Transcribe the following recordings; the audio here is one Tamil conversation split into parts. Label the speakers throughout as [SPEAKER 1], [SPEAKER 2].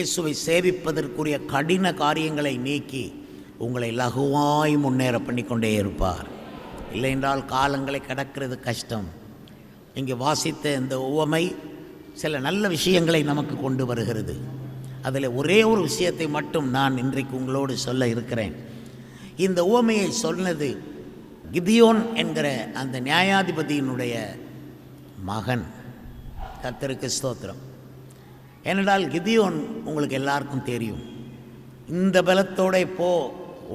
[SPEAKER 1] இயேசுவை சேவிப்பதற்குரிய கடின காரியங்களை நீக்கி உங்களை லகுவாய் முன்னேற பண்ணிக்கொண்டே இருப்பார். இல்லை என்றால் காலங்களை கடக்கிறது கஷ்டம். இங்கே வாசித்த இந்த உவமை சில நல்ல விஷயங்களை நமக்கு கொண்டு வருகிறது. அதில் ஒரே ஒரு விஷயத்தை மட்டும் நான் இன்றைக்கு உங்களோடு சொல்ல இருக்கிறேன். இந்த உவமையை சொன்னது கிதியோன் என்கிற அந்த நியாயாதிபதியினுடைய மகன். கர்த்தருக்கு ஸ்தோத்திரம். ஏனென்றால் கிதியோன் உங்களுக்கு எல்லாருக்கும் தெரியும். இந்த பலத்தோட போ,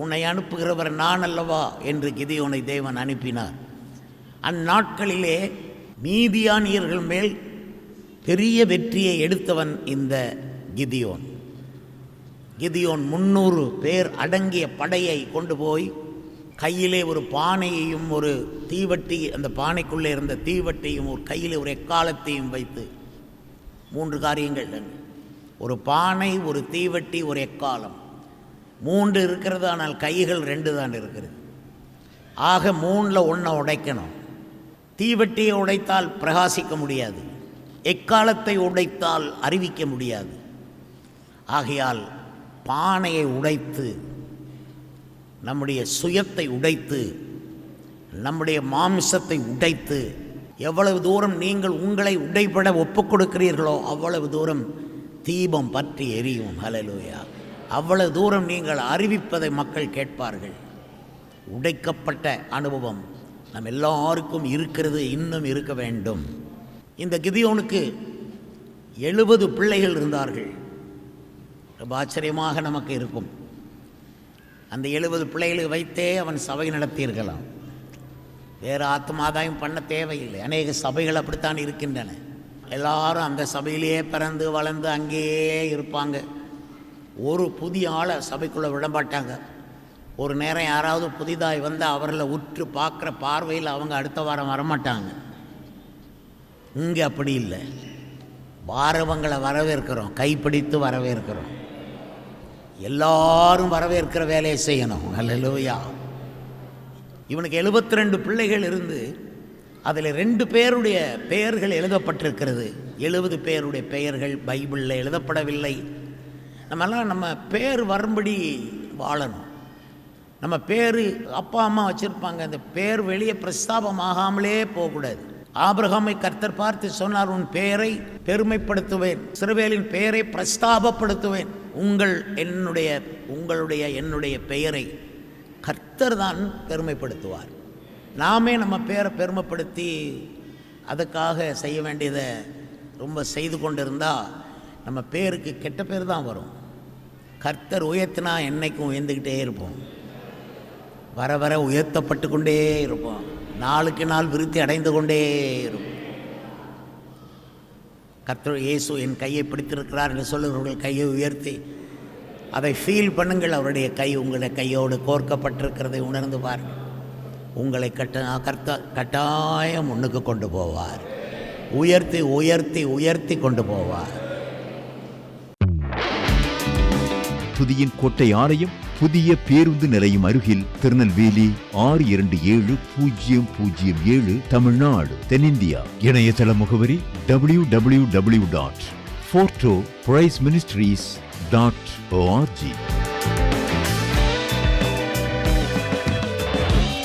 [SPEAKER 1] உன்னை அனுப்புகிறவர் நான் அல்லவா என்று கிதியோனை தேவன் அனுப்பினார். அந்நாட்களிலே மீதியானியர்கள் மேல் பெரிய வெற்றியை எடுத்தவன் இந்த கிதியோன். 300 பேர் அடங்கிய படையை கொண்டு போய் கையிலே ஒரு பானையையும் ஒரு தீவட்டி, அந்த பானைக்குள்ளே இருந்த தீவட்டியும் ஒரு கையில் ஒரு எக்காலத்தையும் வைத்து 3 காரியங்கள், ஒரு பானை, ஒரு தீவட்டி, ஒரு எக்காலம், 3 இருக்கிறது. ஆனால் கைகள் 2 தான் இருக்கிறது. ஆக 3ல் 1 உடைக்கணும். தீவட்டியை உடைத்தால் பிரகாசிக்க முடியாது, எக்காலத்தை உடைத்தால் அறிவிக்க முடியாது. ஆகையால் பானையை உடைத்து, நம்முடைய சுயத்தை உடைத்து, நம்முடைய மாம்சத்தை உடைத்து, எவ்வளவு தூரம் நீங்கள் உங்களை உடைபட ஒப்புக் கொடுக்கிறீர்களோ அவ்வளவு தூரம் தீபம் பற்றி எரியும். ஹல்லேலூயா! அவ்வளவு தூரம் நீங்கள் அறிவிப்பதை மக்கள் கேட்பார்கள். உடைக்கப்பட்ட அனுபவம் நம் எல்லாருக்கும் இருக்கிறது, இன்னும் இருக்க வேண்டும். இந்த கிதியோனுக்கு 70 பிள்ளைகள் இருந்தார்கள். ரொம்ப ஆச்சரியமாக நமக்கு இருக்கும். அந்த 70 பிள்ளைகளை வைத்தே அவன் சபை நடத்தியிருக்கலாம். வேறு ஆத்மாதாயம் பண்ண தேவையில்லை. அநேக சபைகள் அப்படித்தான் இருக்கின்றன. எல்லாரும் அந்த சபையிலேயே பிறந்து வளர்ந்து அங்கேயே இருப்பாங்க. ஒரு புதிய ஆளை சபைக்குள்ளே விட மாட்டாங்க. ஒரு நேரம் யாராவது புதிதாய் வந்து அவர்களை உற்று பார்க்குற பார்வையில் அவங்க அடுத்த வாரம் வரமாட்டாங்க. இங்கே அப்படி இல்லை. வாரவங்களை வரவேற்கிறோம், கைப்பிடித்து வரவேற்கிறோம். எல்லாரும் வரவேற்கிற வேலையை செய்யணும். ஹல்லேலூயா! இவனுக்கு 72 பிள்ளைகள் இருந்து அதில் 2 பேருடைய பெயர்கள் எழுதப்பட்டிருக்கிறது. 70 பேருடைய பெயர்கள் பைபிளில் எழுதப்படவில்லை. நம்மெல்லாம் நம்ம பேர் வரும்படி வாழணும். நம்ம பேர் அப்பா அம்மா வச்சுருப்பாங்க, அந்த பேர் வெளியே பிரஸ்தாபமாகாமலே போகக்கூடாது. ஆபிரகாமை கர்த்தர் பார்த்து சொன்னார், உன் பெயரை பெருமைப்படுத்துவேன், இஸ்ரவேலின் பெயரை பிரஸ்தாபப்படுத்துவேன். என்னுடைய பெயரை கர்த்தர் தான் பெருமைப்படுத்துவார். நாமே நம்ம பேரை பெருமைப்படுத்தி அதுக்காக செய்ய வேண்டியதை ரொம்ப செய்து கொண்டு இருந்தால் நம்ம பேருக்கு கெட்ட பேர் தான் வரும். கர்த்தர் உயர்த்தினா என்னைக்கும் உயர்ந்துக்கிட்டே இருப்போம். வர வர உயர்த்தப்பட்டு கொண்டே இருப்போம். நாளுக்கு நாள் விருத்தி அடைந்து கொண்டே இருக்கும். கர்த்தர் இயேசு என் கையை பிடித்திருக்கிறார் என்று சொல்லுகிறவர்கள் கையை உயர்த்தி அதை ஃபீல் பண்ணுங்கள். அவருடைய கை உங்களுடைய கையோடு கோர்க்கப்பட்டிருக்கிறதை உணர்ந்து பாருங்கள். உங்களை கட்டாயம் முன்னுக்கு கொண்டு போவார். உயர்த்தி உயர்த்தி உயர்த்தி கொண்டு போவார்.
[SPEAKER 2] துதியின் கோட்டை ஆலயம் புதிய பேருந்து நிலையம் அருகில், திருநெல்வேலி 620007 தமிழ்நாடு, தென்னிந்தியா. இணையதள முகவரி www.fortopriceministries.org.